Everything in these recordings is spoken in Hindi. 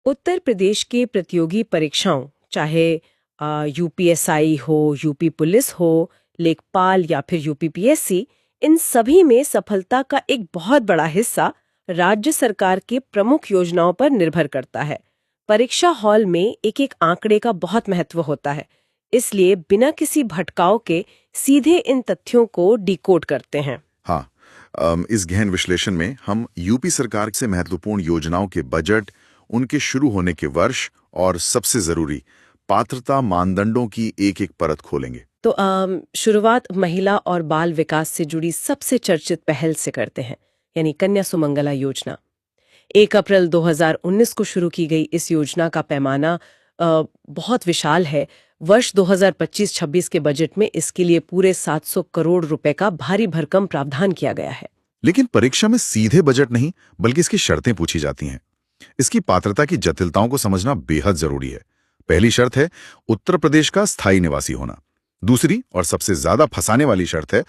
उत्तर प्रदेश के प्रतियोगी परीक्षाओं, चाहे यूपीएसआई हो, यूपी पुलिस हो, लेखपाल या फिर यूपीपीएससी, इन सभी में सफलता का एक बहुत बड़ा हिस्सा राज्य सरकार के प्रमुख योजनाओं पर निर्भर करता है। परीक्षा हॉल में एक एक आंकड़े का बहुत महत्व होता है, इसलिए बिना किसी भटकाव के सीधे इन तथ्यों को डिकोड करते हैं। हाँ, इस गहन विश्लेषण में हम यूपी सरकार से महत्वपूर्ण योजनाओं के बजट, उनके शुरू होने के वर्ष और सबसे जरूरी पात्रता मानदंडों की एक-एक परत खोलेंगे। तो शुरुआत महिला और बाल विकास से जुड़ी सबसे चर्चित पहल से करते हैं, यानी कन्या सुमंगला योजना। 1 अप्रैल 2019 को शुरू की गई इस योजना का पैमाना बहुत विशाल है। वर्ष 2025-26 के बजट में इसके लिए पूरे 700 करोड़ रुपए का भारी भरकम प्रावधान किया गया है। लेकिन परीक्षा में सीधे बजट नहीं, बल्कि इसकी शर्तें पूछी जाती हैं। इसकी पात्रता की जटिलताओं को समझना बेहद जरूरी है। पहली शर्त है उत्तर प्रदेश का स्थायी निवासी होना। दूसरी और सबसे ज्यादा फंसाने वाली शर्त है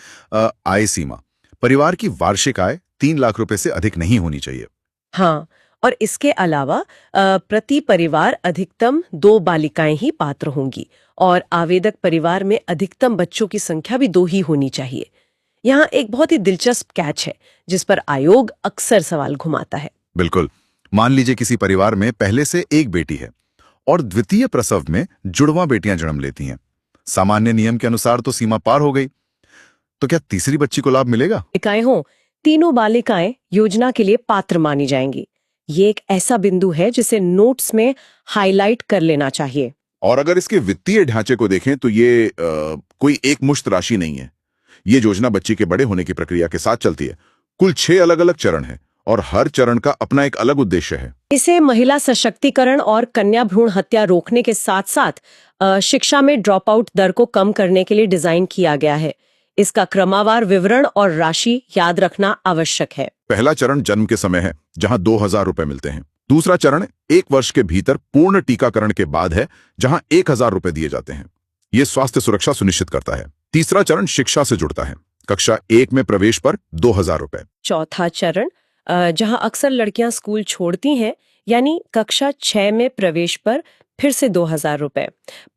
आय सीमा। परिवार की वार्षिक आय 3 लाख रुपए से अधिक नहीं होनी चाहिए। हाँ, और इसके अलावा प्रति परिवार अधिकतम 2 बालिकाएं ही पात्र होंगी और आवेदक परिवार में अधिकतम बच्चों की संख्या भी 2 ही होनी चाहिए। यहाँ एक बहुत ही दिलचस्प कैच है जिस पर आयोग अक्सर सवाल घुमाता है। बिल्कुल। मान लीजिए किसी परिवार में पहले से एक बेटी है और द्वितीय प्रसव में जुड़वा बेटियां जन्म लेती हैं। सामान्य नियम के अनुसार तो सीमा पार हो गई, तो क्या तीसरी बच्ची को लाभ मिलेगा? बालिकाएं हों, तीनों बालिकाएं योजना के लिए पात्र मानी जाएंगी। ये एक ऐसा बिंदु है जिसे नोट्स में हाईलाइट कर लेना चाहिए। और अगर इसके वित्तीय ढांचे को देखें तो ये कोई एक मुश्त राशि नहीं है। ये योजना बच्ची के बड़े होने की प्रक्रिया के साथ चलती है। कुल 6 अलग-अलग चरण हैं और हर चरण का अपना एक अलग उद्देश्य है। इसे महिला सशक्तिकरण और कन्या भ्रूण हत्या रोकने के साथ साथ शिक्षा में ड्रॉप आउट दर को कम करने के लिए डिजाइन किया गया है। इसका क्रमवार विवरण और राशि याद रखना आवश्यक है। पहला चरण जन्म के समय है, जहां 2000 रुपए मिलते हैं। दूसरा चरण 1 वर्ष के भीतर पूर्ण टीकाकरण के बाद है, जहां 1000 रुपए दिए जाते हैं। ये स्वास्थ्य सुरक्षा सुनिश्चित करता है। तीसरा चरण शिक्षा से जुड़ता है। कक्षा 1 में प्रवेश पर 2000 रुपए। चौथा चरण जहां अक्सर लड़कियां स्कूल छोड़ती हैं, यानी कक्षा 6 में प्रवेश पर फिर से 2000 रुपए।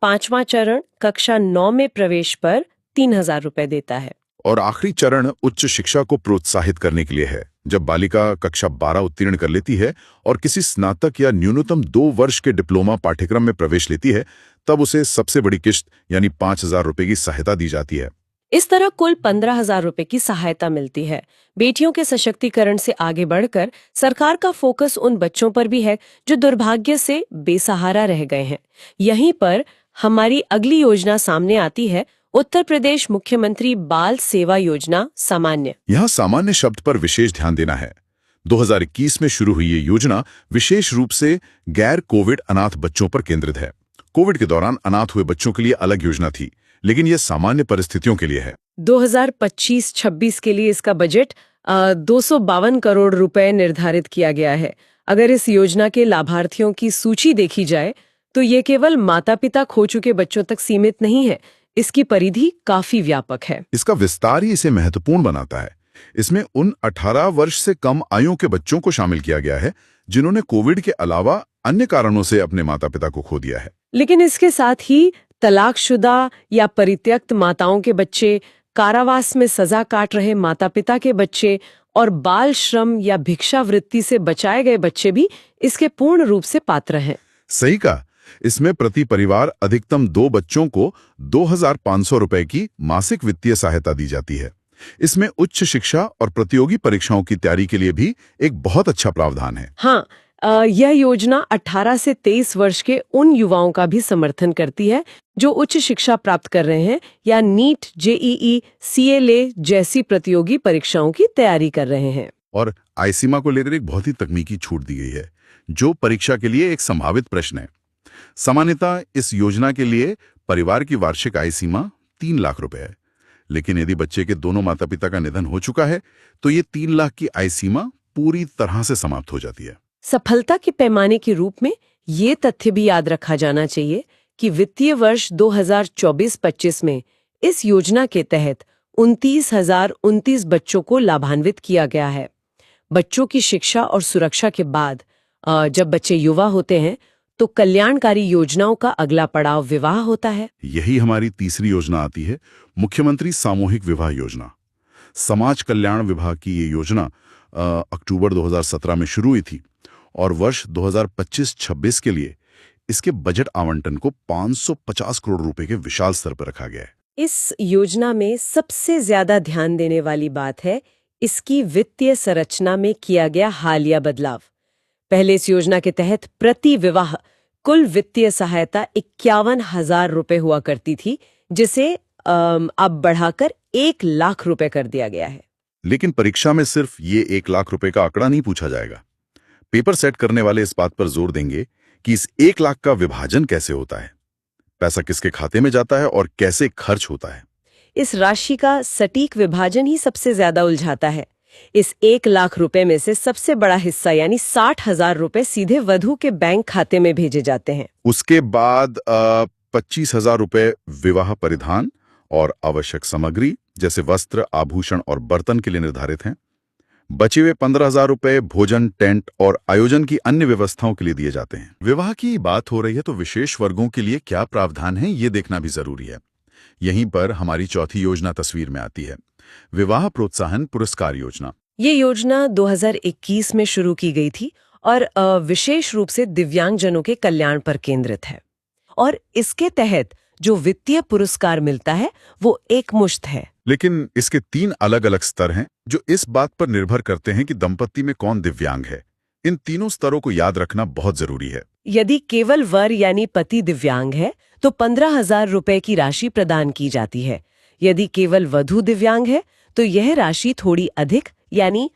पांचवा चरण कक्षा 9 में प्रवेश पर 3000 रुपए देता है। और आखिरी चरण उच्च शिक्षा को प्रोत्साहित करने के लिए है। जब बालिका कक्षा 12 उत्तीर्ण कर लेती है और किसी स्नातक या न्यूनतम 2 वर्ष के डिप्लोमा पाठ्यक्रम में प्रवेश लेती है, तब उसे सबसे बड़ी किश्त यानी 5000 रुपए की सहायता दी जाती है। इस तरह कुल 15,000 रुपए की सहायता मिलती है। बेटियों के सशक्तिकरण से आगे बढ़कर सरकार का फोकस उन बच्चों पर भी है जो दुर्भाग्य से बेसहारा रह गए हैं। यहीं पर हमारी अगली योजना सामने आती है, उत्तर प्रदेश मुख्यमंत्री बाल सेवा योजना सामान्य। यहाँ सामान्य शब्द पर विशेष ध्यान देना है। 2021 में शुरू हुई ये योजना विशेष रूप से गैर कोविड अनाथ बच्चों पर केंद्रित है। कोविड के दौरान अनाथ हुए बच्चों के लिए अलग योजना थी, लेकिन यह सामान्य परिस्थितियों के लिए है। 2025-26 के लिए इसका बजट 252 करोड़ रुपए निर्धारित किया गया है। अगर इस योजना के लाभार्थियों की सूची देखी जाए तो ये केवल माता पिता खो चुके बच्चों तक सीमित नहीं है। इसकी परिधि काफी व्यापक है। इसका विस्तार ही इसे महत्वपूर्ण बनाता है। इसमें उन 18 वर्ष से कम आयु के बच्चों को शामिल किया गया है जिन्होंने कोविड के अलावा अन्य कारणों से अपने माता पिता को खो दिया है। लेकिन इसके साथ ही तलाकशुदा या परित्यक्त माताओं के बच्चे, कारावास में सजा काट रहे माता पिता के बच्चे और बाल श्रम या भिक्षावृत्ति से बचाए गए बच्चे भी इसके पूर्ण रूप से पात्र हैं। सही कहा। इसमें प्रति परिवार अधिकतम 2 बच्चों को 2500 रुपए की मासिक वित्तीय सहायता दी जाती है। इसमें उच्च शिक्षा और प्रतियोगी परीक्षाओं की तैयारी के लिए भी एक बहुत अच्छा प्रावधान है। हाँ, यह योजना 18 से 23 वर्ष के उन युवाओं का भी समर्थन करती है जो उच्च शिक्षा प्राप्त कर रहे हैं या नीट, जेईई, सीएलए जैसी प्रतियोगी परीक्षाओं की तैयारी कर रहे हैं। और आय सीमा को लेकर एक बहुत ही तकनीकी छूट दी गई है, जो परीक्षा के लिए एक संभावित प्रश्न है। सामान्यतः इस योजना के लिए परिवार की वार्षिक आय सीमा 3 लाख रुपए है, लेकिन यदि बच्चे के दोनों माता पिता का निधन हो चुका है तो ये 3 लाख की आय सीमा पूरी तरह से समाप्त हो जाती है। सफलता के पैमाने के रूप में ये तथ्य भी याद रखा जाना चाहिए कि वित्तीय वर्ष 2024-25 में इस योजना के तहत 29,029 बच्चों को लाभान्वित किया गया है। बच्चों की शिक्षा और सुरक्षा के बाद जब बच्चे युवा होते हैं तो कल्याणकारी योजनाओं का अगला पड़ाव विवाह होता है। यही हमारी तीसरी योजना आती है, मुख्यमंत्री सामूहिक विवाह योजना। समाज कल्याण विभाग की ये योजना अक्टूबर 2017 में शुरू हुई थी और वर्ष 2025-26 के लिए इसके बजट आवंटन को 550 करोड़ रुपए के विशाल स्तर पर रखा गया है। इस योजना में सबसे ज्यादा ध्यान देने वाली बात है इसकी वित्तीय संरचना में किया गया हालिया बदलाव। पहले इस योजना के तहत प्रति विवाह कुल वित्तीय सहायता 51,000 रुपए हुआ करती थी, जिसे अब बढ़ाकर 1 लाख रुपए कर दिया गया है। लेकिन परीक्षा में सिर्फ ये 1 लाख रुपए का आंकड़ा नहीं पूछा जाएगा। पेपर सेट करने वाले इस बात पर जोर देंगे कि इस 1 लाख का विभाजन कैसे होता है, पैसा किसके खाते में जाता है और कैसे खर्च होता है। इस राशि का सटीक विभाजन ही सबसे ज्यादा उलझाता है। इस 1 लाख रुपए में से सबसे बड़ा हिस्सा यानी 60,000 रुपए सीधे वधू के बैंक खाते में भेजे जाते हैं। उसके बाद 25,000 रुपए विवाह परिधान और आवश्यक सामग्री जैसे वस्त्र, आभूषण और बर्तन के लिए निर्धारित हैं। बचे हुए 15,000 रुपए भोजन, टेंट और आयोजन की अन्य व्यवस्थाओं के लिए दिए जाते हैं। विवाह की बात हो रही है तो विशेष वर्गों के लिए क्या प्रावधान है ये देखना भी जरूरी है। यहीं पर हमारी चौथी योजना तस्वीर में आती है, विवाह प्रोत्साहन पुरस्कार योजना। ये योजना 2021 में शुरू की गई थी और विशेष रूप से दिव्यांगजनों के कल्याण पर केंद्रित है। और इसके तहत जो वित्तीय पुरस्कार मिलता है वो एकमुश्त है। लेकिन इसके 3 अलग-अलग स्तर हैं जो इस बात पर निर्भर करते हैं कि दंपति में कौन दिव्यांग है। इन तीनों स्तरों को याद रखना बहुत जरूरी है। यदि केवल वर यानी पति दिव्यांग है तो 15,000 रुपए की राशि प्रदान की जाती है। यदि केवल वधू दिव्यांग है तो यह राशि थोड़ी अधिक यानी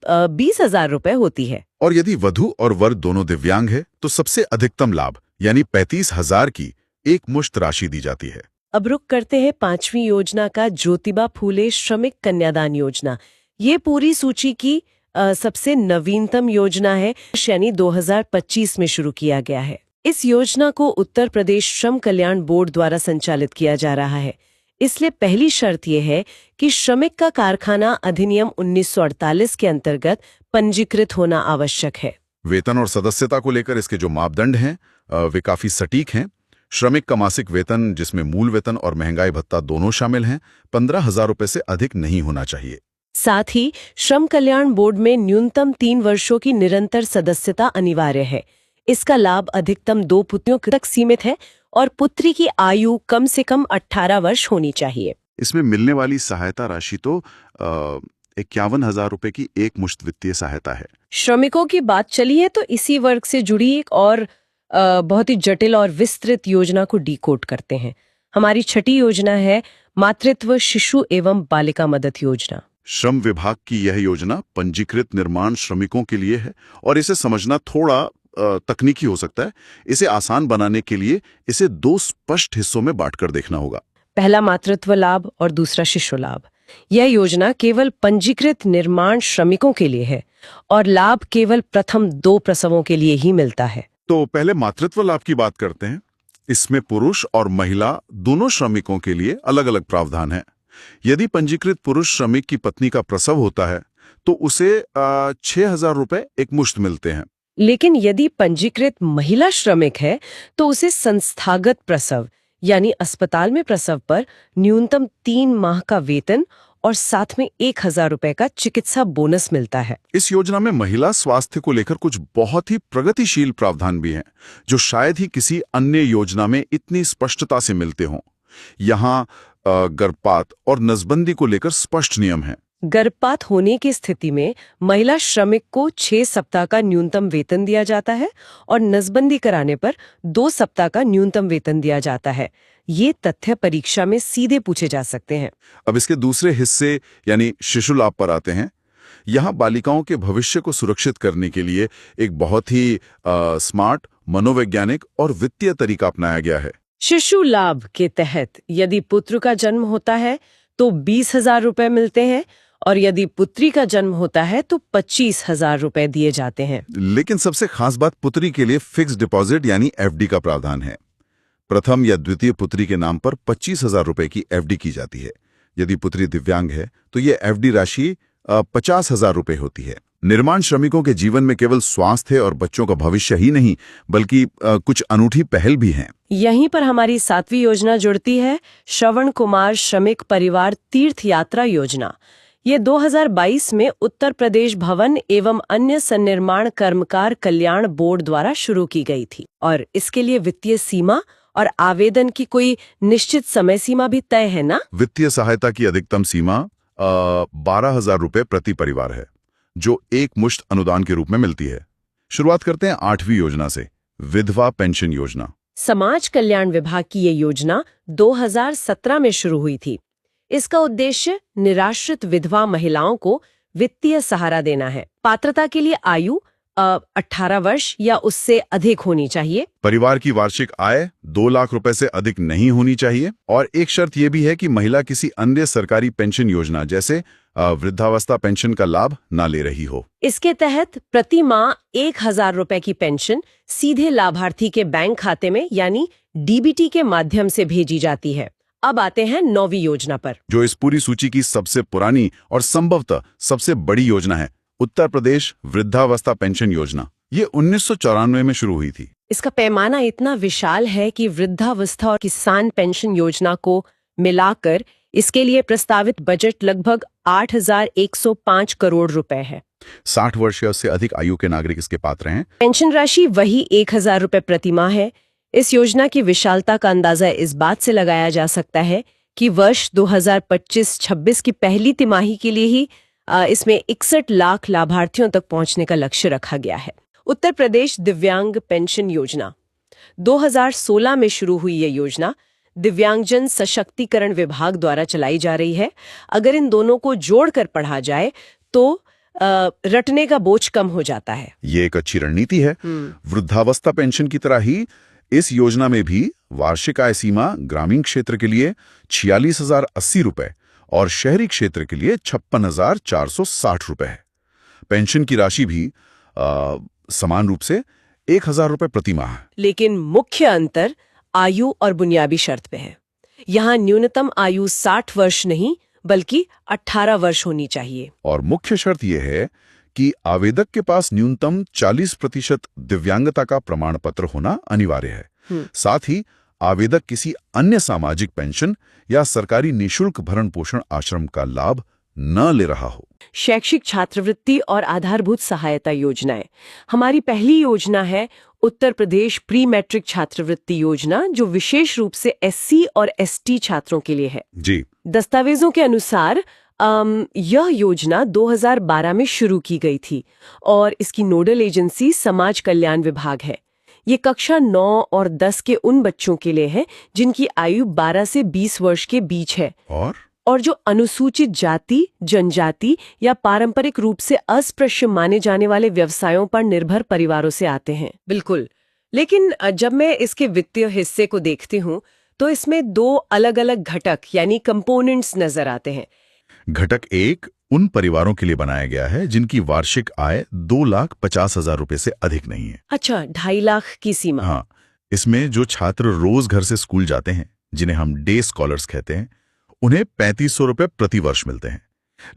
20,000 रुपए होती है। और यदि वधू और वर दोनों दिव्यांग है तो सबसे अधिकतम लाभ यानी 35,000 की एक मुश्त राशि दी जाती है। अब रुक करते हैं 5वीं योजना का, ज्योतिबा फूले श्रमिक कन्यादान योजना। ये पूरी सूची की सबसे नवीनतम योजना है, यानी 2025 में शुरू किया गया है। इस योजना को उत्तर प्रदेश श्रम कल्याण बोर्ड द्वारा संचालित किया जा रहा है। इसलिए पहली शर्त यह है कि श्रमिक का कारखाना अधिनियम 1948 के अंतर्गत पंजीकृत होना आवश्यक है। वेतन और सदस्यता को लेकर इसके जो मापदंड हैं वे काफी सटीक हैं। श्रमिक का मासिक वेतन, जिसमें मूल वेतन और महंगाई भत्ता दोनों शामिल हैं, 15,000 रुपए से अधिक नहीं होना चाहिए। साथ ही श्रम कल्याण बोर्ड में न्यूनतम 3 वर्षों की निरंतर सदस्यता अनिवार्य है। इसका लाभ अधिकतम 2 पुत्रियों तक सीमित है और पुत्री की आयु कम से कम 18 वर्ष होनी चाहिए। इसमें मिलने वाली सहायता राशि तो 51,000 रुपए की एक मुश्त वित्तीय सहायता है। श्रमिकों की बात चली है तो इसी वर्ग से जुड़ी एक और बहुत ही जटिल और विस्तृत योजना को डीकोड करते हैं। हमारी छठी योजना है मातृत्व, शिशु एवं बालिका मदद योजना। श्रम विभाग की यह योजना पंजीकृत निर्माण श्रमिकों के लिए है और इसे समझना थोड़ा तकनीकी हो सकता है। इसे आसान बनाने के लिए इसे 2 स्पष्ट हिस्सों में बांटकर देखना होगा। पहला मातृत्व लाभ और दूसरा शिशु लाभ। यह योजना केवल पंजीकृत निर्माण श्रमिकों के लिए है और लाभ केवल प्रथम 2 प्रसवों के लिए ही मिलता है। तो पहले मातृत्व लाभ की बात करते हैं। इसमें पुरुष और महिला दोनों श्रमिकों के लिए अलग अलग प्रावधान है। यदि पंजीकृत पुरुष श्रमिक की पत्नी का प्रसव होता है तो उसे 6,000 रुपए एक मुश्त मिलते हैं। लेकिन यदि पंजीकृत महिला श्रमिक है तो उसे संस्थागत प्रसव यानी अस्पताल में प्रसव पर न्यूनतम 3 माह का वेतन और साथ में 1,000 रुपए का चिकित्सा बोनस मिलता है। इस योजना में महिला स्वास्थ्य को लेकर कुछ बहुत ही प्रगतिशील प्रावधान भी हैं, जो शायद ही किसी अन्य योजना में इतनी स्पष्टता से मिलते हों। यहाँ गर्भपात और नसबंदी को लेकर स्पष्ट नियम हैं। गर्भपात होने की स्थिति में महिला श्रमिक को 6 सप्ताह का न्यूनतम वेतन दिया जाता है और नसबंदी कराने पर 2 सप्ताह का न्यूनतम वेतन दिया जाता है। ये तथ्य परीक्षा में सीधे पूछे जा सकते हैं। अब इसके दूसरे हिस्से यानी शिशु लाभ पर आते हैं। यहाँ बालिकाओं के भविष्य को सुरक्षित करने के लिए एक बहुत ही स्मार्ट, मनोवैज्ञानिक और वित्तीय तरीका अपनाया गया है। शिशु लाभ के तहत यदि पुत्र का जन्म होता है तो 20,000 रुपए मिलते हैं और यदि पुत्री का जन्म होता है तो 25,000 रुपए दिए जाते हैं। लेकिन सबसे खास बात पुत्री के लिए फिक्स डिपॉजिट यानी एफडी का प्रावधान है। प्रथम या द्वितीय पुत्री के नाम पर 25,000 रुपए की एफडी की जाती है। यदि पुत्री दिव्यांग है तो ये एफडी राशि 50,000 रुपए होती है। निर्माण श्रमिकों के जीवन में केवल स्वास्थ्य और बच्चों का भविष्य ही नहीं बल्कि कुछ अनूठी पहल भी हैं। यहीं पर हमारी 7वीं योजना जुड़ती है, श्रवण कुमार श्रमिक परिवार तीर्थ यात्रा योजना। ये 2022 में उत्तर प्रदेश भवन एवं अन्य सन्निर्माण कर्मकार कल्याण बोर्ड द्वारा शुरू की गई थी और इसके लिए वित्तीय सीमा और आवेदन की कोई निश्चित समय सीमा भी तय है ना? वित्तीय सहायता की अधिकतम सीमा 12,000 रुपए प्रति परिवार है, जो एक मुश्त अनुदान के रूप में मिलती है। शुरुआत करते हैं 8वीं योजना से, विधवा पेंशन योजना। समाज कल्याण विभाग की ये योजना 2017 में शुरू हुई थी। इसका उद्देश्य निराश्रित विधवा महिलाओं को वित्तीय सहारा देना है। पात्रता के लिए आयु 18 वर्ष या उससे अधिक होनी चाहिए। परिवार की वार्षिक आय 2 लाख रुपए से अधिक नहीं होनी चाहिए और एक शर्त यह भी है कि महिला किसी अन्य सरकारी पेंशन योजना जैसे वृद्धावस्था पेंशन का लाभ न ले रही हो। इसके तहत प्रति माह 1,000 रुपए की पेंशन सीधे लाभार्थी के बैंक खाते में यानी डीबीटी के माध्यम से भेजी जाती है। अब आते हैं 9वीं योजना पर, जो इस पूरी सूची की सबसे पुरानी और संभवतः सबसे बड़ी योजना है, उत्तर प्रदेश वृद्धावस्था पेंशन योजना। ये 1994 में शुरू हुई थी। इसका पैमाना इतना विशाल है कि वृद्धावस्था और किसान पेंशन योजना को मिलाकर इसके लिए प्रस्तावित बजट लगभग 8,105 करोड़ रुपए है। 60 वर्ष या उससे अधिक आयु के नागरिक इसके पात्र हैं। पेंशन राशि वही 1,000 रुपए प्रति माह है। इस योजना की विशालता का अंदाजा इस बात से लगाया जा सकता है कि वर्ष 2025-26 की पहली तिमाही के लिए ही इसमें 61 लाख लाभार्थियों तक पहुंचने का लक्ष्य रखा गया है। उत्तर प्रदेश दिव्यांग पेंशन योजना 2016 में शुरू हुई ये योजना दिव्यांगजन सशक्तिकरण विभाग द्वारा चलाई जा रही है। अगर इन दोनों को जोड़कर पढ़ा जाए तो रटने का बोझ कम हो जाता है। ये एक अच्छी रणनीति है। वृद्धावस्था पेंशन की तरह ही इस योजना में भी वार्षिक आय सीमा ग्रामीण क्षेत्र के लिए 46,080 रुपए और शहरी क्षेत्र के लिए 56,460 रुपए है। पेंशन की राशि भी समान रूप से 1,000 रुपए प्रति माह। लेकिन मुख्य अंतर आयु और बुनियादी शर्त पे है। यहाँ न्यूनतम आयु 60 वर्ष नहीं बल्कि 18 वर्ष होनी चाहिए। और मुख्य शर्त यह है कि आवेदक के पास न्यूनतम 40% दिव्यांगता का प्रमाण पत्र होना अनिवार्य है। साथ ही आवेदक किसी अन्य सामाजिक पेंशन या सरकारी निशुल्क भरण पोषण आश्रम का लाभ न ले रहा हो। शैक्षिक छात्रवृत्ति और आधारभूत सहायता योजनाएं। हमारी पहली योजना है उत्तर प्रदेश प्री मैट्रिक छात्रवृत्ति योजना, जो विशेष रूप से एससी और एसटी छात्रों के लिए है। जी। दस्तावेजों के अनुसार यह योजना 2012 में शुरू की गई थी और इसकी नोडल एजेंसी समाज कल्याण विभाग है। ये कक्षा 9 और 10 के उन बच्चों के लिए है जिनकी आयु 12 से 20 वर्ष के बीच है और जो अनुसूचित जाति, जनजाति या पारंपरिक रूप से अस्पृश्य माने जाने वाले व्यवसायों पर निर्भर परिवारों से आते हैं। बिल्कुल। लेकिन जब मैं इसके वित्तीय हिस्से को देखती हूँ तो इसमें 2 अलग-अलग घटक यानी कंपोनेंट्स नजर आते हैं। घटक 1 उन परिवारों के लिए बनाया गया है जिनकी वार्षिक आय 2,50,000 रुपए से अधिक नहीं है। अच्छा, 2.5 लाख की सीमा। हाँ, इसमें जो छात्र रोज घर से स्कूल जाते हैं, जिन्हें हम डे स्कॉलर्स कहते हैं, उन्हें 3,500 रुपए प्रति वर्ष मिलते हैं।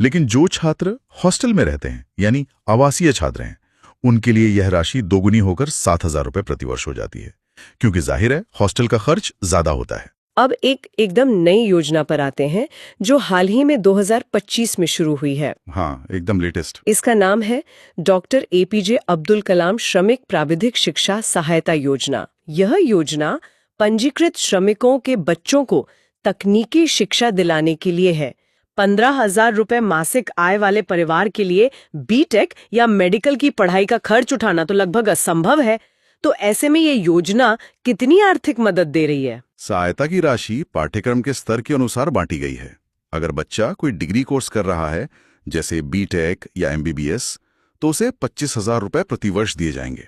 लेकिन जो छात्र हॉस्टल में रहते हैं यानी आवासीय छात्र हैं, उनके लिए यह राशि दोगुनी होकर 7,000 रुपए प्रति वर्ष हो जाती है, क्योंकि जाहिर है हॉस्टल का खर्च ज्यादा होता है। अब एकदम नई योजना पर आते हैं जो हाल ही में 2025 में शुरू हुई है। हाँ, एकदम लेटेस्ट। इसका नाम है डॉक्टर APJ अब्दुल कलाम श्रमिक प्राविधिक शिक्षा सहायता योजना। यह योजना पंजीकृत श्रमिकों के बच्चों को तकनीकी शिक्षा दिलाने के लिए है। 15,000 रुपए मासिक आय वाले परिवार के लिए बीटेक या मेडिकल की पढ़ाई का खर्च उठाना तो लगभग असंभव है। तो ऐसे में ये योजना कितनी आर्थिक मदद दे रही है? सहायता की राशि पाठ्यक्रम के स्तर के अनुसार बांटी गई है। अगर बच्चा कोई डिग्री कोर्स कर रहा है जैसे बीटेक या MBBS, तो उसे 25,000 रुपए प्रति वर्ष दिए जाएंगे।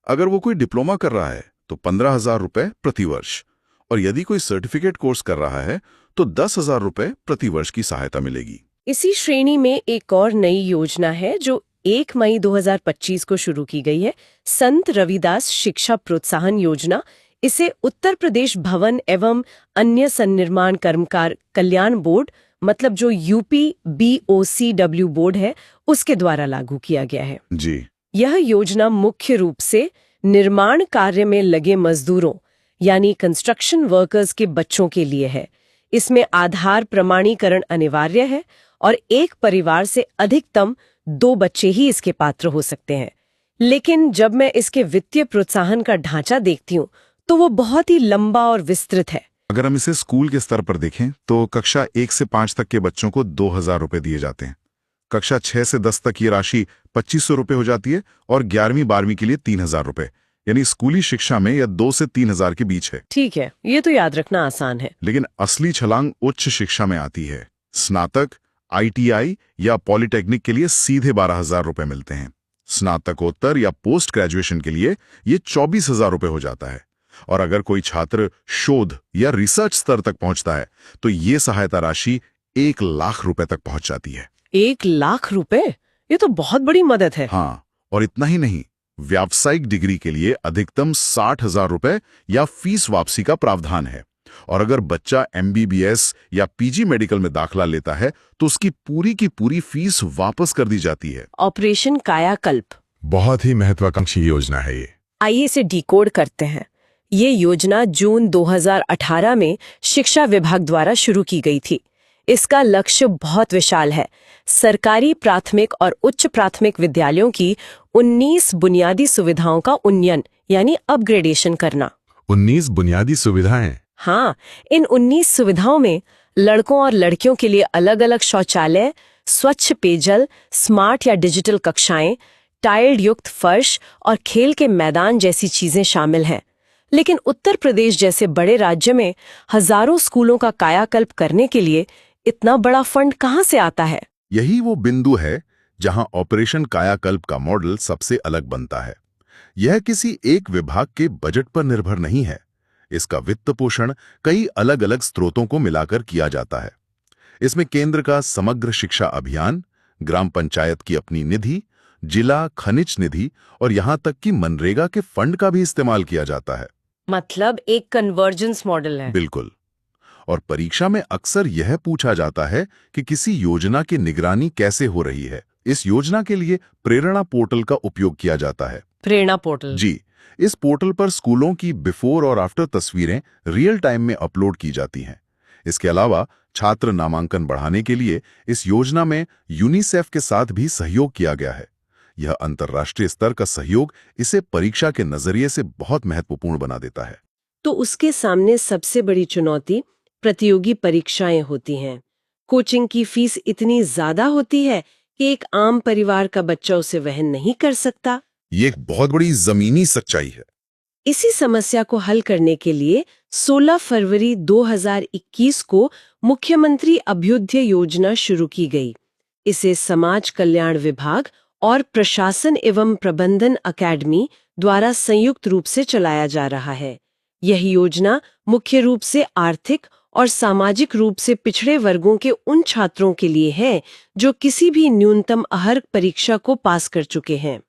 अगर वो कोई डिप्लोमा कर रहा है तो 15,000 रुपए प्रति वर्ष, और यदि कोई सर्टिफिकेट कोर्स कर रहा है तो 10,000 रुपए प्रति वर्ष की सहायता मिलेगी। इसी श्रेणी में एक और नई योजना है जो 1 मई 2025 को शुरू की गई है, संत रविदास शिक्षा प्रोत्साहन योजना। इसे उत्तर प्रदेश भवन एवं अन्य सन्निर्माण कर्मकार कल्याण बोर्ड मतलब जो यूपी BOCW बोर्ड है उसके द्वारा लागू किया गया है। जी। यह योजना मुख्य रूप से निर्माण कार्य में लगे मजदूरों यानी कंस्ट्रक्शन वर्कर्स के बच्चों के लिए है। इसमें आधार प्रमाणीकरण अनिवार्य है और एक परिवार से अधिकतम 2 बच्चे ही इसके पात्र हो सकते हैं। लेकिन जब मैं इसके वित्तीय प्रोत्साहन का ढांचा देखती हूँ तो वो बहुत ही लंबा और विस्तृत है। अगर हम इसे स्कूल के स्तर पर देखें तो कक्षा 1 से 5 तक के बच्चों को 2,000 रुपए दिए जाते हैं। कक्षा 6 से 10 तक ये राशि 2,500 रुपए हो जाती है और 11वीं-12वीं के लिए 3,000 रुपए, यानी स्कूली शिक्षा में यह 2 से 3,000 के बीच है। ठीक है, ये तो याद रखना आसान है। लेकिन असली छलांग उच्च शिक्षा में आती है। स्नातक, ITI या पॉलिटेक्निक के लिए सीधे 12,000 रुपए मिलते हैं। स्नातकोत्तर या पोस्ट ग्रेजुएशन के लिए ये 24,000 रुपए हो जाता है। और अगर कोई छात्र शोध या रिसर्च स्तर तक पहुंचता है तो ये सहायता राशि 1 लाख रुपए तक पहुंच जाती है। 1 लाख रुपए? ये तो बहुत बड़ी मदद है। हाँ, और इतना ही नहीं, व्यावसायिक डिग्री के लिए अधिकतम 60,000 रुपए या फीस वापसी का प्रावधान है। और अगर बच्चा MBBS या PG मेडिकल में दाखला लेता है तो उसकी पूरी की पूरी फीस वापस कर दी जाती है। ऑपरेशन कायाकल्प बहुत ही महत्वाकांक्षी योजना है ये। आइए इसे डिकोड करते हैं। ये योजना जून 2018 में शिक्षा विभाग द्वारा शुरू की गई थी। इसका लक्ष्य बहुत विशाल है। सरकारी प्राथमिक और उच्च प्राथमिक विद्यालयों की 19 बुनियादी सुविधाओं का उन्नयन यानी अपग्रेडेशन करना। 19 बुनियादी सुविधाएं? हाँ, इन 19 सुविधाओं में लड़कों और लड़कियों के लिए अलग-अलग शौचालय, स्वच्छ पेयजल, स्मार्ट या डिजिटल कक्षाएं, टाइल्ड युक्त फर्श और खेल के मैदान जैसी चीजें शामिल हैं। लेकिन उत्तर प्रदेश जैसे बड़े राज्य में हजारों स्कूलों का कायाकल्प करने के लिए इतना बड़ा फंड कहाँ से आता है? यही वो बिंदु है जहां ऑपरेशन कायाकल्प का मॉडल सबसे अलग बनता है। यह किसी एक विभाग के बजट पर निर्भर नहीं है। इसका वित्त पोषण कई अलग अलग स्रोतों को मिलाकर किया जाता है। इसमें केंद्र का समग्र शिक्षा अभियान, ग्राम पंचायत की अपनी निधि, जिला खनिज निधि और यहां तक कि मनरेगा के फंड का भी इस्तेमाल किया जाता है। मतलब एक कन्वर्जेंस मॉडल है। बिल्कुल। और परीक्षा में अक्सर यह पूछा जाता है कि किसी योजना की निगरानी कैसे हो रही है। इस योजना के लिए प्रेरणा पोर्टल का उपयोग किया जाता है। प्रेरणा पोर्टल? जी। इस पोर्टल पर स्कूलों की बिफोर और आफ्टर तस्वीरें रियल टाइम में अपलोड की जाती हैं। इसके अलावा छात्र नामांकन बढ़ाने के लिए इस योजना में यूनिसेफ के साथ भी सहयोग किया गया है। यह अंतर्राष्ट्रीय स्तर का सहयोग इसे परीक्षा के नजरिए से बहुत महत्वपूर्ण बना देता है। तो उसके सामने सबसे बड़ी चुनौती प्रतियोगी परीक्षाएं होती हैं। कोचिंग की फीस इतनी ज्यादा होती है कि एक आम परिवार का बच्चा उसे वहन नहीं कर सकता। ये एक बहुत बड़ी जमीनी सच्चाई है। इसी समस्या को हल करने के लिए 16 फरवरी 2021 को मुख्यमंत्री अभ्युदय योजना शुरू की गई। इसे समाज कल्याण विभाग और प्रशासन एवं प्रबंधन अकेडमी द्वारा संयुक्त रूप से चलाया जा रहा है। यह योजना मुख्य रूप से आर्थिक और सामाजिक रूप से पिछड़े वर्गों के उन छात्रों के लिए है जो किसी भी न्यूनतम अर्हता परीक्षा को पास कर चुके हैं।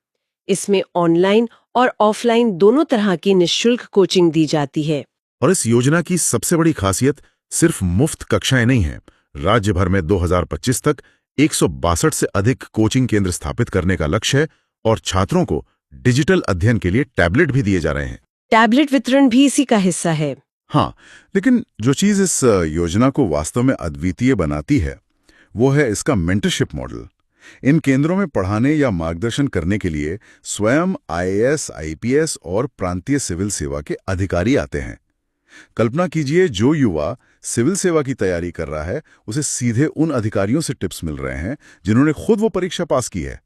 इसमें ऑनलाइन और ऑफलाइन दोनों तरह की निःशुल्क कोचिंग दी जाती है। और इस योजना की सबसे बड़ी खासियत सिर्फ मुफ्त कक्षाएं नहीं है। राज्य भर में 2025 तक 162 से अधिक कोचिंग केंद्र स्थापित करने का लक्ष्य है और छात्रों को डिजिटल अध्ययन के लिए टैबलेट भी दिए जा रहे हैं। टैबलेट वितरण भी इसी का हिस्सा है। हाँ, लेकिन जो चीज इस योजना को वास्तव में अद्वितीय बनाती है वो है इसका मेंटरशिप मॉडल। इन केंद्रों में पढ़ाने या मार्गदर्शन करने के लिए स्वयं IAS, IPS और प्रांतीय सिविल सेवा के अधिकारी आते हैं। कल्पना कीजिए, जो युवा सिविल सेवा की तैयारी कर रहा है उसे सीधे उन अधिकारियों से टिप्स मिल रहे हैं जिन्होंने खुद वो परीक्षा पास की है।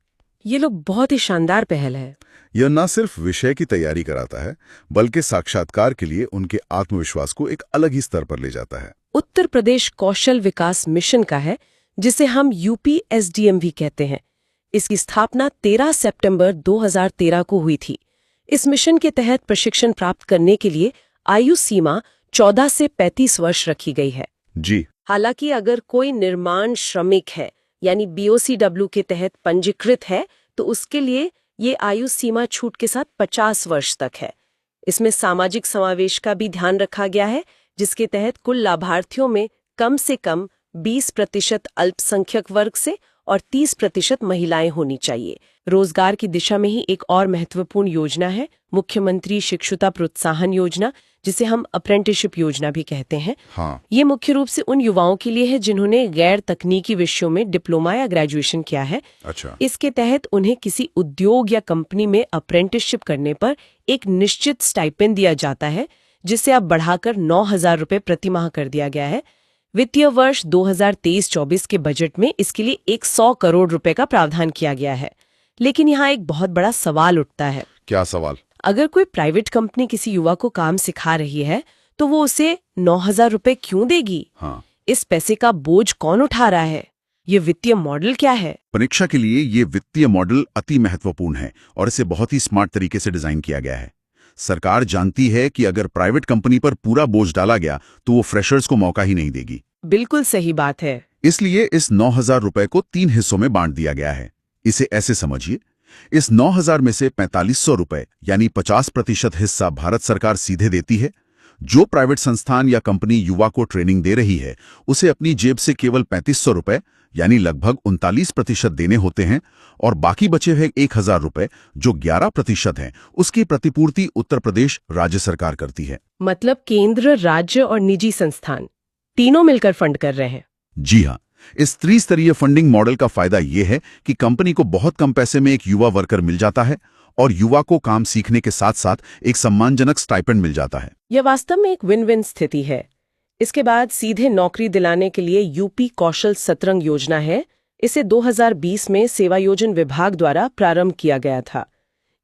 ये लोग बहुत ही शानदार पहल है। यह न सिर्फ विषय की तैयारी कराता है बल्कि साक्षात्कार के लिए उनके आत्मविश्वास को एक अलग ही स्तर पर ले जाता है। उत्तर प्रदेश कौशल विकास मिशन का है, जिसे हम UPSDM भी कहते हैं। इसकी स्थापना 13 सितंबर 2013 को हुई थी। इस मिशन के तहत प्रशिक्षण प्राप्त करने के लिए आयु सीमा 14 से 35 वर्ष रखी गई है। जी। हालांकि अगर कोई निर्माण श्रमिक है यानी BOCW के तहत पंजीकृत है तो उसके लिए ये आयु सीमा छूट के साथ 50 वर्ष तक है। इसमें सामाजिक समावेश का भी ध्यान रखा गया है, जिसके तहत कुल लाभार्थियों में कम से कम 20% अल्पसंख्यक वर्ग से और 30% महिलाएं होनी चाहिए। रोजगार की दिशा में ही एक और महत्वपूर्ण योजना है मुख्यमंत्री शिक्षुता प्रोत्साहन योजना, जिसे हम अप्रेंटिसशिप योजना भी कहते हैं। हाँ। ये मुख्य रूप से उन युवाओं के लिए है जिन्होंने गैर तकनीकी विषयों में डिप्लोमा या ग्रेजुएशन किया है। अच्छा। इसके तहत उन्हें किसी उद्योग या कंपनी में अप्रेंटिसशिप करने पर एक निश्चित स्टाइपेंड दिया जाता है, जिसे अब बढ़ाकर 9,000 रुपए प्रति माह कर दिया गया है। वित्तीय वर्ष 2023-24 के बजट में इसके लिए 100 करोड़ रुपए का प्रावधान किया गया है। लेकिन यहाँ एक बहुत बड़ा सवाल उठता है। क्या सवाल? अगर कोई प्राइवेट कंपनी किसी युवा को काम सिखा रही है तो वो उसे 9,000 रुपए क्यों देगी? हाँ। इस पैसे का बोझ कौन उठा रहा है? ये वित्तीय मॉडल क्या है? परीक्षा के लिए ये वित्तीय मॉडल अति महत्वपूर्ण है और इसे बहुत ही स्मार्ट तरीके से डिजाइन किया गया है। सरकार जानती है कि अगर प्राइवेट कंपनी पर पूरा बोझ डाला गया तो वो फ्रेशर्स को मौका ही नहीं देगी। बिल्कुल सही बात है। इसलिए इस 9,000 रुपए को 3 हिस्सों में बांट दिया गया है। इसे ऐसे समझिए, इस 9,000 में से 4,500 रुपए यानी 50% हिस्सा भारत सरकार सीधे देती है। जो प्राइवेट संस्थान या कंपनी युवा को ट्रेनिंग दे रही है उसे अपनी जेब से केवल 3,500 रुपए यानी लगभग 39% देने होते हैं और बाकी बचे हुए 1,000 रुपए जो 11% हैं उसकी प्रतिपूर्ति उत्तर प्रदेश राज्य सरकार करती है। मतलब केंद्र, राज्य और निजी संस्थान तीनों मिलकर फंड कर रहे हैं। जी हाँ, इस त्रिस्तरीय फंडिंग मॉडल का फायदा यह है कि कंपनी को बहुत कम पैसे में एक युवा वर्कर मिल जाता है और युवा को काम सीखने के साथ साथ एक सम्मानजनक स्टाइपेंड मिल जाता है। यह वास्तव में एक विन विन स्थिति है। इसके बाद सीधे नौकरी दिलाने के लिए यूपी कौशल सतरंग योजना है। इसे 2020 में सेवायोजन विभाग द्वारा प्रारंभ किया गया था।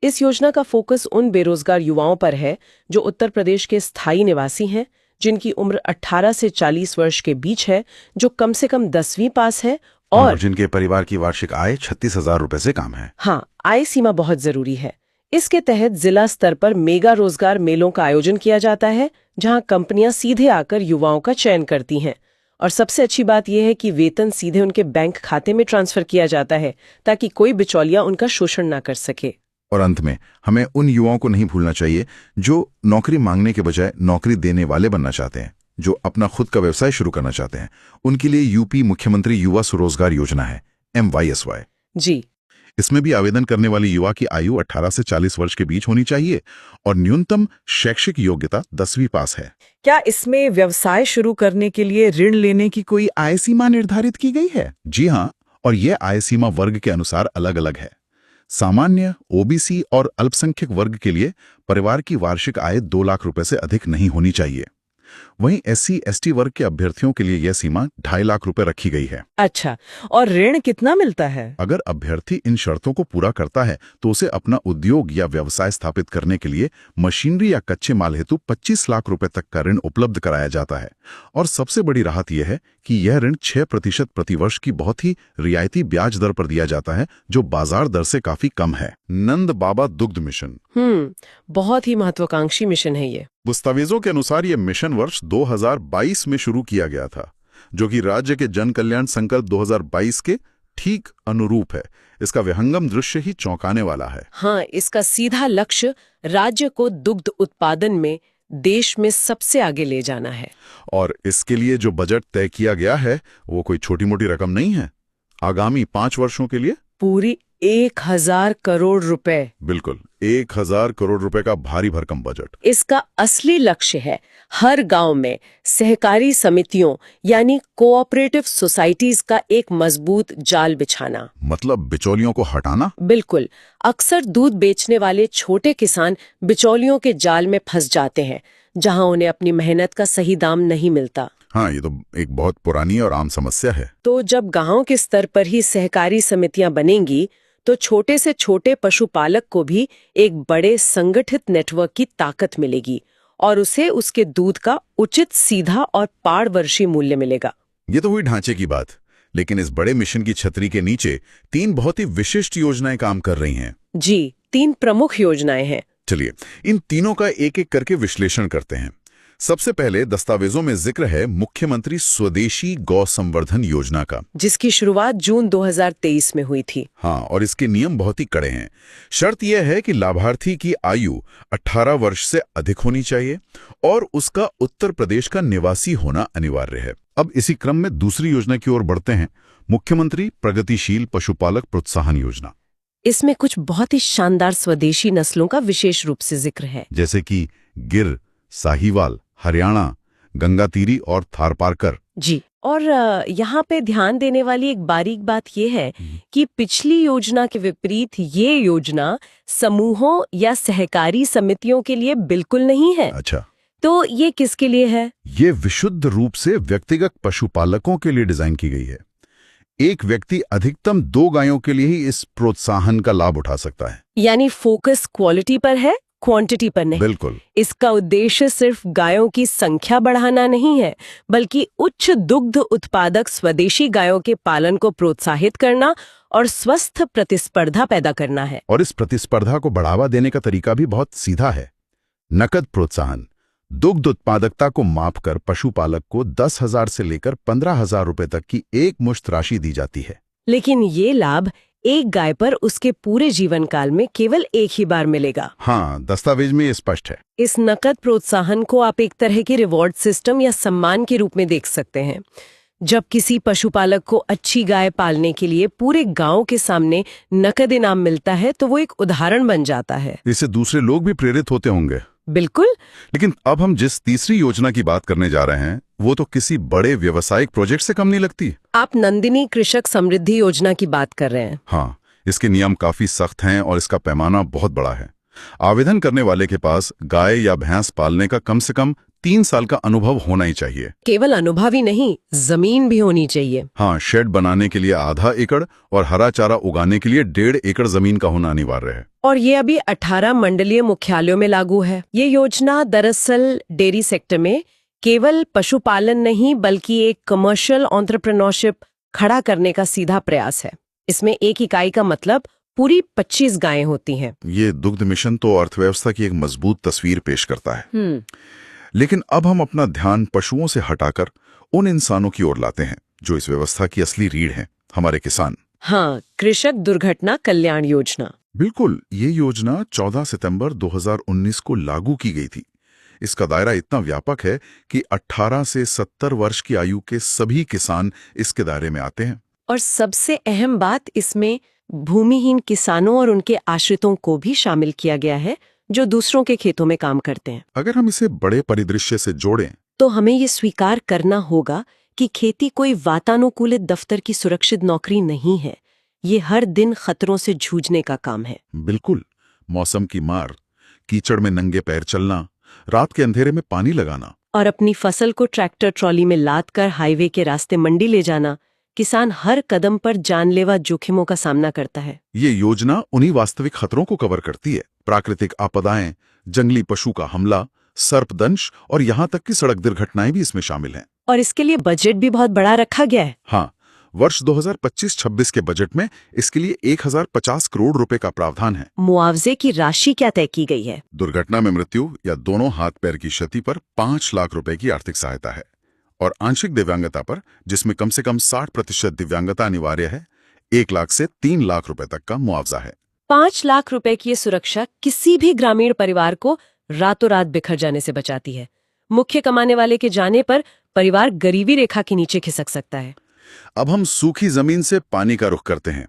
इस योजना का फोकस उन बेरोजगार युवाओं पर है जो उत्तर प्रदेश के स्थायी निवासी हैं, जिनकी उम्र 18 से 40 वर्ष के बीच है, जो कम से कम 10वीं पास है और जिनके परिवार की वार्षिक आय 36,000 रुपए से कम है। हाँ, आय सीमा बहुत जरूरी है। इसके तहत जिला स्तर पर मेगा रोजगार मेलों का आयोजन किया जाता है, जहां कंपनियां सीधे आकर युवाओं का चयन करती हैं। और सबसे अच्छी बात यह है कि वेतन सीधे उनके बैंक खाते में ट्रांसफर किया जाता है ताकि कोई बिचौलिया उनका शोषण ना कर सके। और अंत में हमें उन युवाओं को नहीं भूलना चाहिए जो नौकरी मांगने के बजाय नौकरी देने वाले बनना चाहते हैं, जो अपना खुद का व्यवसाय शुरू करना चाहते हैं। उनके लिए यूपी मुख्यमंत्री युवा स्वरोजगार योजना है, MYSY। जी। इसमें भी आवेदन करने वाली युवा की आयु 18 से 40 वर्ष के बीच होनी चाहिए और न्यूनतम शैक्षिक योग्यता 10वीं पास है। क्या इसमें व्यवसाय शुरू करने के लिए ऋण लेने की कोई आय सीमा निर्धारित की गई है? जी हाँ, और यह आय सीमा वर्ग के अनुसार अलग अलग है। सामान्य, OBC और अल्पसंख्यक वर्ग के लिए परिवार की वार्षिक आय 2 लाख रुपए से अधिक नहीं होनी चाहिए। वहीं SC/ST वर्ग के अभ्यर्थियों के लिए यह सीमा 2.5 लाख रुपए रखी गई है। अच्छा, और ऋण कितना मिलता है? अगर अभ्यर्थी इन शर्तों को पूरा करता है तो उसे अपना उद्योग या व्यवसाय स्थापित करने के लिए मशीनरी या कच्चे माल हेतु 25 लाख रुपए तक का ऋण उपलब्ध कराया जाता है। और सबसे बड़ी राहत यह है कि यह ऋण 6% प्रतिवर्ष की बहुत ही रियायती ब्याज दर पर दिया जाता है, जो बाजार दर से काफी कम है। नंद बाबा दुग्ध मिशन बहुत ही महत्वाकांक्षी मिशन है ये। दस्तावेजों के अनुसार यह मिशन वर्ष 2022 में शुरू किया गया था, जो कि राज्य के जन कल्याण संकल्प 2022 के ठीक अनुरूप है। इसका विहंगम दृश्य ही चौंकाने वाला है। हाँ, इसका सीधा लक्ष्य राज्य को दुग्ध उत्पादन में देश में सबसे आगे ले जाना है। और इसके लिए जो बजट तय किया गया है वो कोई छोटी मोटी रकम नहीं है। आगामी 5 वर्षों के लिए पूरी 1,000 करोड़ रुपए। बिल्कुल 1,000 करोड़ रुपए का भारी भरकम बजट। इसका असली लक्ष्य है हर गांव में सहकारी समितियों यानी कोऑपरेटिव सोसाइटीज का एक मजबूत जाल बिछाना। मतलब बिचौलियों को हटाना? बिल्कुल। अक्सर दूध बेचने वाले छोटे किसान बिचौलियों के जाल में फंस जाते हैं, जहां उन्हें अपनी मेहनत का सही दाम नहीं मिलता। हाँ, ये तो एक बहुत पुरानी और आम समस्या है। तो जब गांव के स्तर पर ही सहकारी समितियां बनेंगी तो छोटे से छोटे पशुपालक को भी एक बड़े संगठित नेटवर्क की ताकत मिलेगी और उसे उसके दूध का उचित, सीधा और पारदर्शी मूल्य मिलेगा। ये तो हुई ढांचे की बात, लेकिन इस बड़े मिशन की छतरी के नीचे 3 बहुत ही विशिष्ट योजनाएं काम कर रही हैं। जी, 3 प्रमुख योजनाएं हैं। चलिए इन तीनों का एक एक करके विश्लेषण करते हैं। सबसे पहले दस्तावेजों में जिक्र है मुख्यमंत्री स्वदेशी गौ संवर्धन योजना का, जिसकी शुरुआत जून 2023 में हुई थी। हाँ, और इसके नियम बहुत ही कड़े हैं। शर्त यह है कि लाभार्थी की आयु 18 वर्ष से अधिक होनी चाहिए और उसका उत्तर प्रदेश का निवासी होना अनिवार्य है। अब इसी क्रम में दूसरी योजना की ओर बढ़ते हैं, मुख्यमंत्री प्रगतिशील पशुपालक प्रोत्साहन योजना। इसमें कुछ बहुत ही शानदार स्वदेशी नस्लों का विशेष रूप से जिक्र है, जैसे कि गिर, साहीवाल, हरियाणा, गंगातीरी और थारपारकर। जी। और यहाँ पे ध्यान देने वाली एक बारीक बात यह है कि पिछली योजना के विपरीत ये योजना समूहों या सहकारी समितियों के लिए बिल्कुल नहीं है। अच्छा, तो ये किसके लिए है? ये विशुद्ध रूप से व्यक्तिगत पशुपालकों के लिए डिजाइन की गई है। एक व्यक्ति अधिकतम 2 गायों के लिए ही इस प्रोत्साहन का लाभ उठा सकता है। यानी फोकस क्वालिटी पर है, क्वांटिटी पर नहीं। बिल्कुल। इसका उद्देश्य सिर्फ गायों की संख्या बढ़ाना नहीं है, बल्कि उच्च दुग्ध उत्पादक स्वदेशी गायों के पालन को प्रोत्साहित करना और स्वस्थ प्रतिस्पर्धा पैदा करना है। और इस प्रतिस्पर्धा को बढ़ावा देने का तरीका भी बहुत सीधा है। नकद प्रोत्साहन। दुग्ध उत्पादकता को मापकर पशुपालक को 10,000 से लेकर 15,000 रुपए तक की एक मुश्त राशि दी जाती है। लेकिन ये लाभ एक गाय पर उसके पूरे जीवन काल में केवल एक ही बार मिलेगा। हाँ, दस्तावेज में ये स्पष्ट है। इस नकद प्रोत्साहन को आप एक तरह के रिवॉर्ड सिस्टम या सम्मान के रूप में देख सकते हैं। जब किसी पशुपालक को अच्छी गाय पालने के लिए पूरे गांव के सामने नकद इनाम मिलता है तो वो एक उदाहरण बन जाता है। इससे दूसरे लोग भी प्रेरित होते होंगे। बिल्कुल। लेकिन अब हम जिस तीसरी योजना की बात करने जा रहे हैं वो तो किसी बड़े व्यवसायिक प्रोजेक्ट से कम नहीं लगती। आप नंदिनी कृषक समृद्धि योजना की बात कर रहे हैं। हाँ, इसके नियम काफी सख्त हैं और इसका पैमाना बहुत बड़ा है। आवेदन करने वाले के पास गाय या भैंस पालने का कम से कम 3 साल का अनुभव होना ही चाहिए। केवल अनुभव ही नहीं, जमीन भी होनी चाहिए। हाँ, शेड बनाने के लिए आधा एकड़ और हरा चारा उगाने के लिए 1.5 एकड़ जमीन का होना अनिवार्य है। और ये अभी 18 मंडलीय मुख्यालयों में लागू है। ये योजना दरअसल डेयरी सेक्टर में केवल पशुपालन नहीं बल्कि एक कमर्शियल एंटरप्रेन्योरशिप खड़ा करने का सीधा प्रयास है। इसमें एक इकाई का मतलब पूरी 25 गायें होती हैं। ये दुग्ध मिशन तो अर्थव्यवस्था की एक मजबूत तस्वीर पेश करता है। लेकिन अब हम अपना ध्यान पशुओं से हटाकर उन इंसानों की ओर लाते हैं जो इस व्यवस्था की असली रीढ़ हैं, हमारे किसान। हाँ, कृषक दुर्घटना कल्याण योजना। बिल्कुल, ये योजना 14 सितंबर 2019 को लागू की गई थी। इसका दायरा इतना व्यापक है कि 18 से 70 वर्ष की आयु के सभी किसान इसके दायरे में आते हैं। और सबसे अहम बात, इसमें भूमिहीन किसानों और उनके आश्रितों को भी शामिल किया गया है जो दूसरों के खेतों में काम करते हैं। अगर हम इसे बड़े परिदृश्य से जोड़ें तो हमें ये स्वीकार करना होगा कि खेती कोई वातानुकूलित दफ्तर की सुरक्षित नौकरी नहीं है। ये हर दिन खतरों से जूझने का काम है। बिल्कुल, मौसम की मार, कीचड़ में नंगे पैर चलना, रात के अंधेरे में पानी लगाना और अपनी फसल को ट्रैक्टर ट्रॉली में लाद कर हाईवे के रास्ते मंडी ले जाना, किसान हर कदम पर जानलेवा जोखिमों का सामना करता है। ये योजना उन्हीं वास्तविक खतरों को कवर करती है। प्राकृतिक आपदाएं, जंगली पशु का हमला, सर्पदंश और यहाँ तक कि सड़क दुर्घटनाएं भी इसमें शामिल हैं। और इसके लिए बजट भी बहुत बड़ा रखा गया है। हाँ, वर्ष 2025-26 के बजट में इसके लिए 1050 करोड़ रुपए का प्रावधान है। मुआवजे की राशि क्या तय की गई है? दुर्घटना में मृत्यु या दोनों हाथ पैर की क्षति पर 5 लाख रुपए की आर्थिक सहायता है और आंशिक दिव्यांगता पर, जिसमें कम से कम 60% दिव्यांगता अनिवार्य है, 1 लाख से 3 लाख रुपए तक का मुआवजा है। 5 लाख रुपए की ये सुरक्षा किसी भी ग्रामीण परिवार को रातों रात बिखर जाने से बचाती है। मुख्य कमाने वाले के जाने पर परिवार गरीबी रेखा के नीचे खिसक सकता है। अब हम सूखी जमीन से पानी का रुख करते हैं।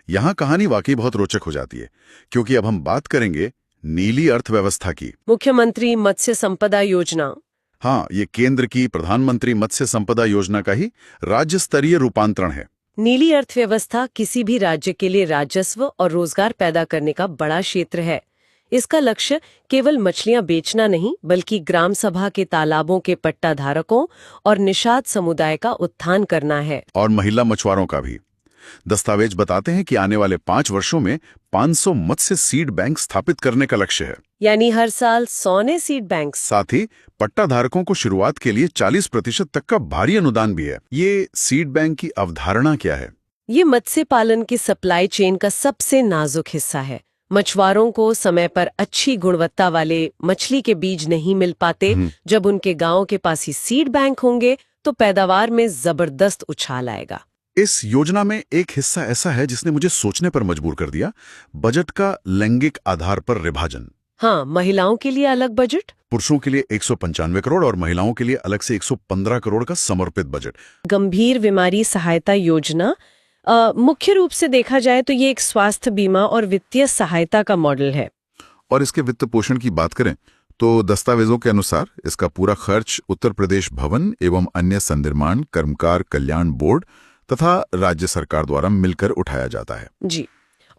यहाँ कहानी वाकई बहुत रोचक हो जाती है, क्योंकि अब हम बात करेंगे नीली अर्थव्यवस्था की। मुख्यमंत्री मत्स्य संपदा योजना। हाँ, ये केंद्र की प्रधानमंत्री मत्स्य संपदा योजना का ही राज्य स्तरीय रूपांतरण है। नीली अर्थव्यवस्था किसी भी राज्य के लिए राजस्व और रोजगार पैदा करने का बड़ा क्षेत्र है। इसका लक्ष्य केवल मछलियां बेचना नहीं, बल्कि ग्राम सभा के तालाबों के पट्टा धारकों और निषाद समुदाय का उत्थान करना है। और महिला मछुआरों का भी। दस्तावेज बताते हैं कि आने वाले 5 वर्षों में 500 मत्स्य सीड बैंक स्थापित करने का लक्ष्य है। यानी हर साल 100 नए सीड बैंक। साथ ही पट्टा धारकों को शुरुआत के लिए 40% तक का भारी अनुदान भी है। ये सीड बैंक की अवधारणा क्या है? ये मत्स्य पालन की सप्लाई चेन का सबसे नाजुक हिस्सा है। मछुआरों को समय पर अच्छी गुणवत्ता वाले मछली के बीज नहीं मिल पाते। जब उनके गांव के पास ही सीड बैंक होंगे तो पैदावार में जबरदस्त उछाल आएगा। इस योजना में एक हिस्सा ऐसा है जिसने मुझे सोचने पर मजबूर कर दिया, बजट का लैंगिक आधार पर विभाजन। हाँ, महिलाओं के लिए अलग बजट, पुरुषों के लिए 195 करोड़ और महिलाओं के लिए अलग से 115 करोड़ का समर्पित बजट। गंभीर बीमारी सहायता योजना। मुख्य रूप से देखा जाए तो ये एक स्वास्थ्य बीमा और वित्तीय सहायता का मॉडल है। और इसके वित्त पोषण की बात करें तो दस्तावेजों के अनुसार इसका पूरा खर्च उत्तर प्रदेश भवन एवं अन्य संनिर्माण कर्मकार कल्याण बोर्ड तथा राज्य सरकार द्वारा मिलकर उठाया जाता है। जी,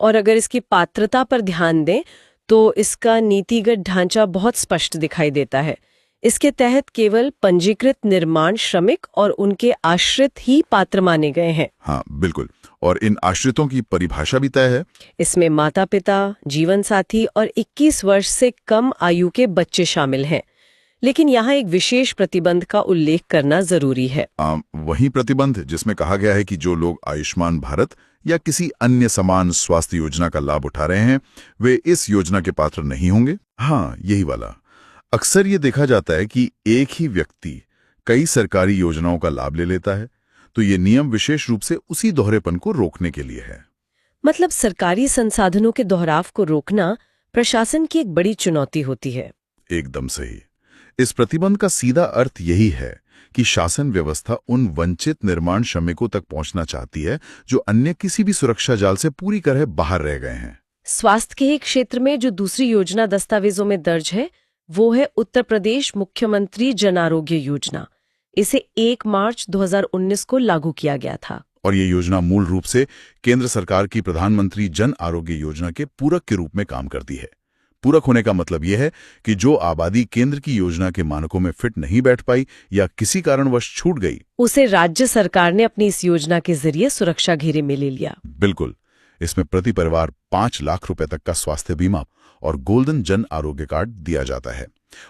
और अगर इसकी पात्रता पर ध्यान दें तो इसका नीतिगत ढांचा बहुत स्पष्ट दिखाई देता है। इसके तहत केवल पंजीकृत निर्माण श्रमिक और उनके आश्रित ही पात्र माने गए हैं। हाँ बिल्कुल, और इन आश्रितों की परिभाषा भी तय है। इसमें माता पिता, जीवन साथी और 21 वर्ष से कम आयु के बच्चे शामिल हैं। लेकिन यहाँ एक विशेष प्रतिबंध का उल्लेख करना जरूरी है। वही प्रतिबंध जिसमें कहा गया है कि जो लोग आयुष्मान भारत या किसी अन्य समान स्वास्थ्य योजना का लाभ उठा रहे हैं वे इस योजना के पात्र नहीं होंगे। हाँ, यही वाला। अक्सर ये देखा जाता है कि एक ही व्यक्ति कई सरकारी योजनाओं का लाभ ले लेता है, तो ये नियम विशेष रूप से उसी दोहरेपन को रोकने के लिए है। मतलब सरकारी संसाधनों के दोहराव को रोकना प्रशासन की एक बड़ी चुनौती होती है। एकदम सही। इस प्रतिबंध का सीधा अर्थ यही है कि शासन व्यवस्था उन वंचित निर्माण श्रमिकों तक पहुंचना चाहती है जो अन्य किसी भी सुरक्षा जाल से पूरी तरह बाहर रह गए हैं। स्वास्थ्य के ही क्षेत्र में जो दूसरी योजना दस्तावेजों में दर्ज है वो है उत्तर प्रदेश मुख्यमंत्री जन आरोग्य योजना। इसे 1 मार्च 2019 को लागू किया गया था। और ये योजना मूल रूप से केंद्र सरकार की प्रधानमंत्री जन आरोग्य योजना के पूरक के रूप में काम करती है। पूरक होने का मतलब यह है कि जो आबादी केंद्र की योजना के मानकों में फिट नहीं बैठ पाई या किसी कारणवश छूट गई, उसे राज्य सरकार ने अपनी इस योजना के जरिए सुरक्षा घेरे में ले लिया। बिल्कुल। इसमें प्रति परिवार 5 लाख रुपए तक का स्वास्थ्य बीमा और गोल्डन जन आरोग्य कार्ड दिया जाता है।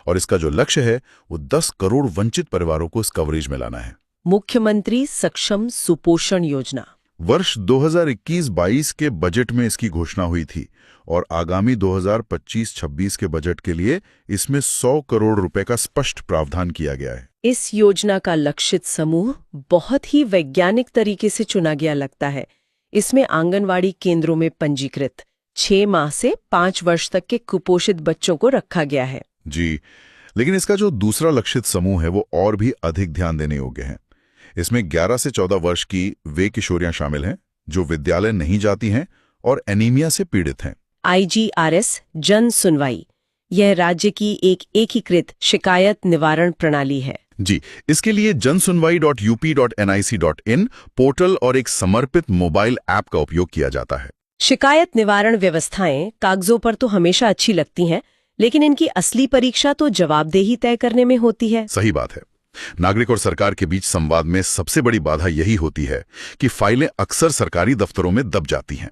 और इसका जो लक्ष्य है वो 10 करोड़ वंचित परिवारों को इस कवरेज में लाना है। मुख्यमंत्री सक्षम सुपोषण योजना। वर्ष 2021-22 के बजट में इसकी घोषणा हुई थी और आगामी 2025-26 के बजट के लिए इसमें 100 करोड़ रुपए का स्पष्ट प्रावधान किया गया है। इस योजना का लक्षित समूह बहुत ही वैज्ञानिक तरीके से चुना गया लगता है। इसमें आंगनवाड़ी केंद्रों में पंजीकृत 6 माह से 5 वर्ष तक के कुपोषित बच्चों को रखा गया है। जी, लेकिन इसका जो दूसरा लक्षित समूह है वो और भी अधिक ध्यान देने योग्य है। इसमें 11 से 14 वर्ष की वे किशोरियां शामिल हैं जो विद्यालय नहीं जाती हैं और एनीमिया से पीड़ित हैं। IGRS जन सुनवाई, यह राज्य की एक एकीकृत शिकायत निवारण प्रणाली है। जी, इसके लिए jansunwai.up.nic.in पोर्टल और एक समर्पित मोबाइल ऐप का उपयोग किया जाता है। शिकायत निवारण व्यवस्थाएं कागजों पर तो हमेशा अच्छी लगती हैं, लेकिन इनकी असली परीक्षा तो जवाबदेही तय करने में होती है। सही बात है। नागरिक और सरकार के बीच संवाद में सबसे बड़ी बाधा यही होती है कि फाइलें अक्सर सरकारी दफ्तरों में दब जाती हैं।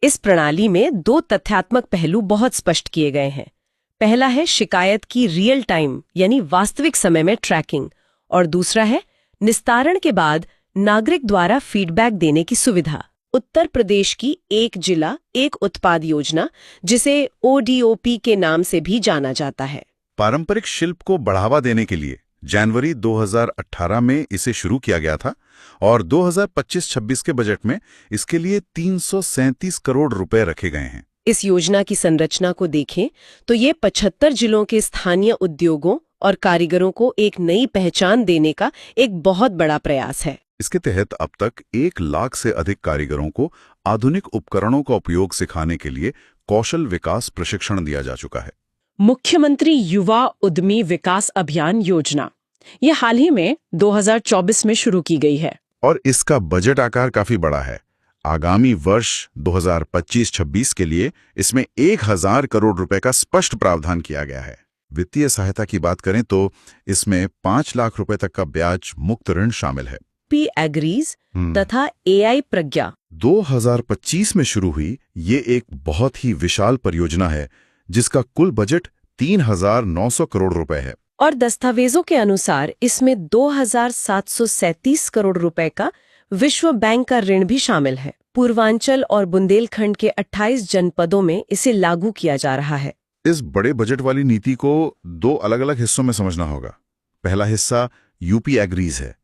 इस प्रणाली में 2 तथ्यात्मक पहलू बहुत स्पष्ट किए गए हैं। पहला है शिकायत की रियल टाइम यानी वास्तविक समय में ट्रैकिंग, और दूसरा है निस्तारण के बाद नागरिक द्वारा फीडबैक देने की सुविधा। उत्तर प्रदेश की एक जिला एक उत्पाद योजना, जिसे ODOP के नाम से भी जाना जाता है, पारंपरिक शिल्प को बढ़ावा देने के लिए जनवरी 2018 में इसे शुरू किया गया था और 2025-26 के बजट में इसके लिए 337 करोड़ रुपए रखे गए हैं। इस योजना की संरचना को देखें तो ये 75 जिलों के स्थानीय उद्योगों और कारीगरों को एक नई पहचान देने का एक बहुत बड़ा प्रयास है। इसके तहत अब तक 1 लाख से अधिक कारीगरों को आधुनिक उपकरणों का उपयोग सिखाने के लिए कौशल विकास प्रशिक्षण दिया जा चुका है। मुख्यमंत्री युवा उद्यमी विकास अभियान योजना, ये हाल ही में 2024 में शुरू की गई है और इसका बजट आकार काफी बड़ा है। आगामी वर्ष 2025-26 के लिए इसमें 1000 करोड़ रुपए का स्पष्ट प्रावधान किया गया है। वित्तीय सहायता की बात करें तो इसमें 5 लाख रुपए तक का ब्याज मुक्त ऋण शामिल है। एग्रीज तथा AI प्रज्ञा 2025 में शुरू हुई ये एक बहुत ही विशाल परियोजना है जिसका कुल बजट 3,900 करोड़ रुपए है। और दस्तावेजों के अनुसार इसमें 2,737 करोड़ रुपए का विश्व बैंक का ऋण भी शामिल है। पूर्वांचल और बुंदेलखंड के 28 जनपदों में इसे लागू किया जा रहा है। इस बड़े बजट वाली नीति को दो अलग-अलग हिस्सों में समझना होगा। पहला हिस्सा यूपी एग्रीज है।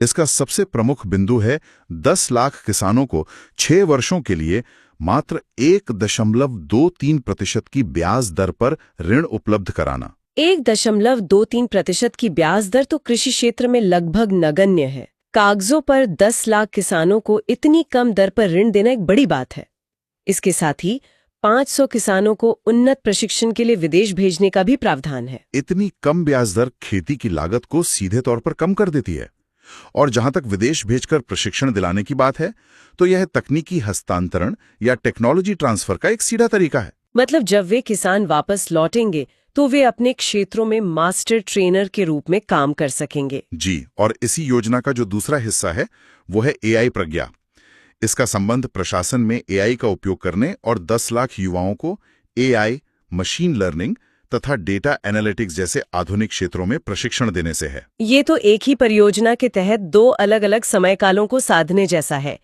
इसका सबसे प्रमुख बिंदु है 10 लाख किसानों को 6 वर्षों के लिए मात्र 1.23% की ब्याज दर पर ऋण उपलब्ध कराना। 1.23% की ब्याज दर तो कृषि क्षेत्र में लगभग नगण्य है। कागजों पर 10 लाख किसानों को इतनी कम दर पर ऋण देना एक बड़ी बात है। इसके साथ ही 500 किसानों को उन्नत प्रशिक्षण के लिए विदेश भेजने का भी प्रावधान है। इतनी कम ब्याज दर खेती की लागत को सीधे तौर पर कम कर देती है। और जहां तक विदेश भेजकर प्रशिक्षण दिलाने की बात है, तो यह तकनीकी हस्तांतरण या टेक्नोलॉजी ट्रांसफर का एक सीधा तरीका है। मतलब जब वे किसान वापस लौटेंगे तो वे अपने क्षेत्रों में मास्टर ट्रेनर के रूप में काम कर सकेंगे। जी, और इसी योजना का जो दूसरा हिस्सा है वो है एआई प्रज्ञा। इसका संबंध प्रशासन में एआई का उपयोग करने और 10 लाख युवाओं को एआई, मशीन लर्निंग तथा डेटा एनालिटिक्स जैसे आधुनिक क्षेत्रों में प्रशिक्षण देने से है। ये तो एक ही परियोजना के तहत दो अलग-अलग समयकालों को साधने जैसा है।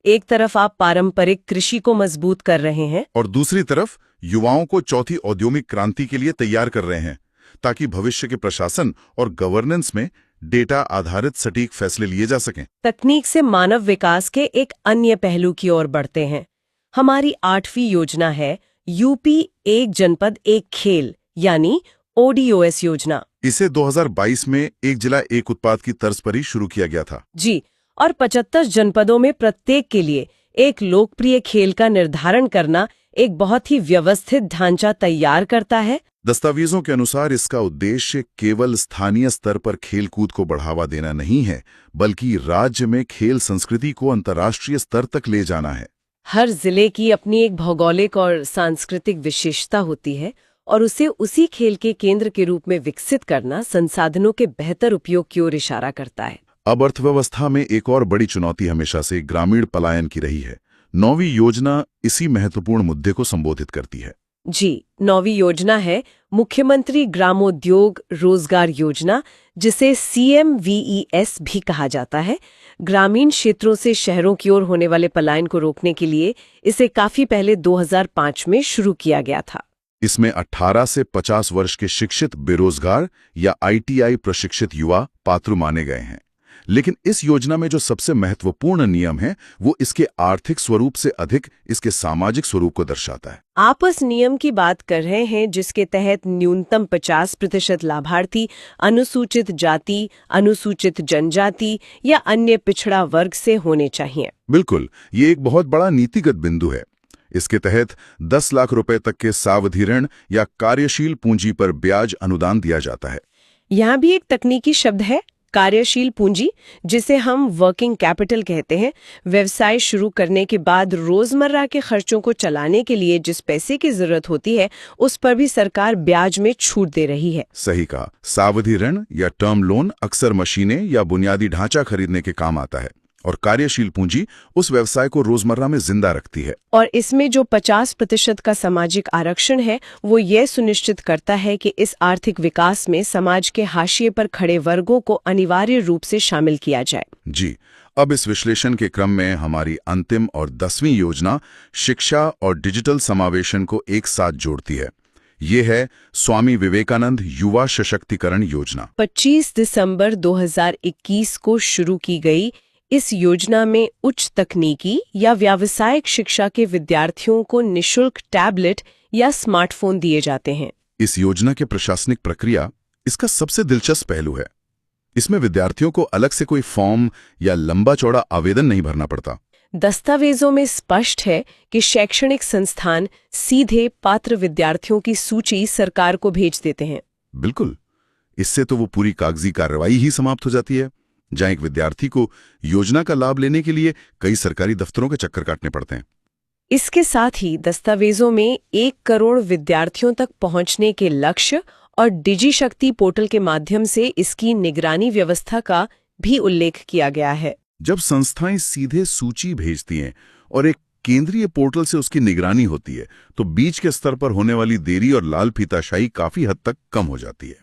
एक तरफ आप पारंपरिक कृषि को मजबूत कर रहे हैं और दूसरी तरफ युवाओं को चौथी औद्योगिक क्रांति के लिए तैयार कर रहे हैं, ताकि भविष्य के प्रशासन और गवर्नेंस में डेटा आधारित सटीक फैसले लिए जा सकें। तकनीक से मानव विकास के एक अन्य पहलू की ओर बढ़ते हैं। हमारी 8वीं योजना है यूपी एक जनपद एक खेल, यानी ODOS योजना। इसे 2022 में एक जिला एक उत्पाद की तर्ज पर ही शुरू किया गया था। जी, और 75 जनपदों में प्रत्येक के लिए एक लोकप्रिय खेल का निर्धारण करना एक बहुत ही व्यवस्थित ढांचा तैयार करता है। दस्तावेजों के अनुसार इसका उद्देश्य केवल स्थानीय स्तर पर खेलकूद को बढ़ावा देना नहीं है, बल्कि राज्य में खेल संस्कृति को अंतर्राष्ट्रीय स्तर तक ले जाना है। हर जिले की अपनी एक भौगोलिक और सांस्कृतिक विशेषता होती है और उसे उसी खेल के केंद्र के रूप में विकसित करना संसाधनों के बेहतर उपयोग की ओर इशारा करता है। अब अर्थव्यवस्था में एक और बड़ी चुनौती हमेशा से ग्रामीण पलायन की रही है। 9वीं योजना इसी महत्वपूर्ण मुद्दे को संबोधित करती है। जी, 9वीं योजना है मुख्यमंत्री ग्रामोद्योग रोजगार योजना, जिसे CMVES भी कहा जाता है। ग्रामीण क्षेत्रों से शहरों की ओर होने वाले पलायन को रोकने के लिए इसे काफी पहले 2005 में शुरू किया गया था। इसमें 18 से 50 वर्ष के शिक्षित बेरोजगार या ITI प्रशिक्षित युवा पात्र माने गए हैं। लेकिन इस योजना में जो सबसे महत्वपूर्ण नियम है वो इसके आर्थिक स्वरूप से अधिक इसके सामाजिक स्वरूप को दर्शाता है। आप उस नियम की बात कर रहे हैं जिसके तहत न्यूनतम 50% लाभार्थी अनुसूचित जाति, अनुसूचित जनजाति या अन्य पिछड़ा वर्ग से होने चाहिए। बिल्कुल, ये एक बहुत बड़ा नीतिगत बिंदु है। इसके तहत 10 लाख रुपए तक के सावधि ऋण या कार्यशील पूंजी पर ब्याज अनुदान दिया जाता है। यहाँ भी एक तकनीकी शब्द है, कार्यशील पूंजी, जिसे हम वर्किंग कैपिटल कहते हैं। व्यवसाय शुरू करने के बाद रोजमर्रा के खर्चों को चलाने के लिए जिस पैसे की जरूरत होती है, उस पर भी सरकार ब्याज में छूट दे रही है। सही कहा। सावधि ऋण या टर्म लोन अक्सर मशीनें या बुनियादी ढांचा खरीदने के काम आता है, और कार्यशील पूंजी उस व्यवसाय को रोजमर्रा में जिंदा रखती है। और इसमें जो 50% का सामाजिक आरक्षण है, वो ये सुनिश्चित करता है कि इस आर्थिक विकास में समाज के हाशिए पर खड़े वर्गों को अनिवार्य रूप से शामिल किया जाए। जी, अब इस विश्लेषण के क्रम में हमारी अंतिम और 10वीं योजना शिक्षा और डिजिटल समावेशन को एक साथ जोड़ती है। ये है स्वामी विवेकानंद युवा सशक्तिकरण योजना। 25 दिसंबर 2021 को शुरू की गई इस योजना में उच्च तकनीकी या व्यावसायिक शिक्षा के विद्यार्थियों को निशुल्क टैबलेट या स्मार्टफोन दिए जाते हैं। इस योजना के प्रशासनिक प्रक्रिया इसका सबसे दिलचस्प पहलू है। इसमें विद्यार्थियों को अलग से कोई फॉर्म या लंबा चौड़ा आवेदन नहीं भरना पड़ता। दस्तावेजों में स्पष्ट है कि शैक्षणिक संस्थान सीधे पात्र विद्यार्थियों की सूची सरकार को भेज देते हैं। बिल्कुल, इससे तो वो पूरी कागजी कार्रवाई ही समाप्त हो जाती है, जहां एक विद्यार्थी को योजना का लाभ लेने के लिए कई सरकारी दफ्तरों के चक्कर काटने पड़ते हैं। इसके साथ ही दस्तावेजों में 1 करोड़ विद्यार्थियों तक पहुंचने के लक्ष्य और डिजी शक्ति पोर्टल के माध्यम से इसकी निगरानी व्यवस्था का भी उल्लेख किया गया है। जब संस्थाएं सीधे सूची भेजती हैं और एक केंद्रीय पोर्टल से उसकी निगरानी होती है, तो बीच के स्तर पर होने वाली देरी और लाल फीताशाही काफी हद तक कम हो जाती है।